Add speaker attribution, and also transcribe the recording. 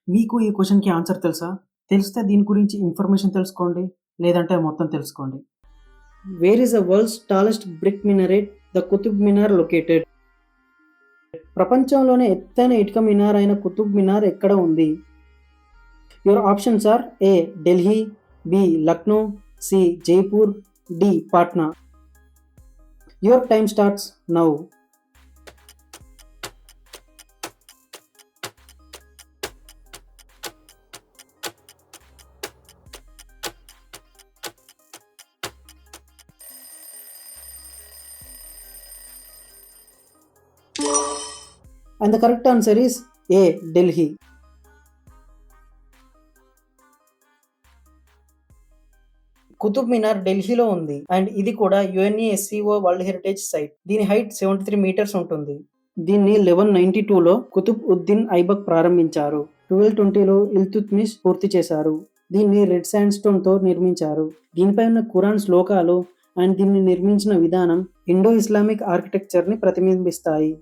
Speaker 1: మీకు ఈ క్వెషన్‌కి ఆన్సర్ తెలుసా? తెలిస్తే దీని గురించి ఇన్ఫర్మేషన్ తెలుసుకోండి. లేదంటే మొత్తం తెలుసుకోండి. Where is the world's tallest brick minaret the Qutub Minar located? ప్రపంచంలోనే ఎత్తైన ఇటుక మినార్ అయిన కుతుబ్ మినార్ ఎక్కడ ఉంది? Your options are A Delhi, B Lucknow, C Jaipur, D Patna. Your time starts now. And the correct answer is A. Delhi. Qutub Minar ఢిల్లీలో ఉంది అండ్ ఇది కూడా యుఎన్ఈఎస్సిఓ వరల్డ్ హెరిటేజ్ సైట్. దీని హైట్ 73 మీటర్స్ ఉంటుంది. దీన్ని 1192లో కుతుబ్ ఉద్దీన్ ఐబక్ ప్రారంభించారు. 1220లో ఇల్తుత్మిష్ పూర్తి చేశారు. దీన్ని రెడ్ శాండ్ స్టోన్ తో నిర్మించారు. దీనిపై ఉన్న ఖురాన్ శ్లోకాలు అండ్ దీన్ని నిర్మించిన విధానం ఇండో ఇస్లామిక్ ఆర్కిటెక్చర్ ని ప్రతిబింబిస్తాయి.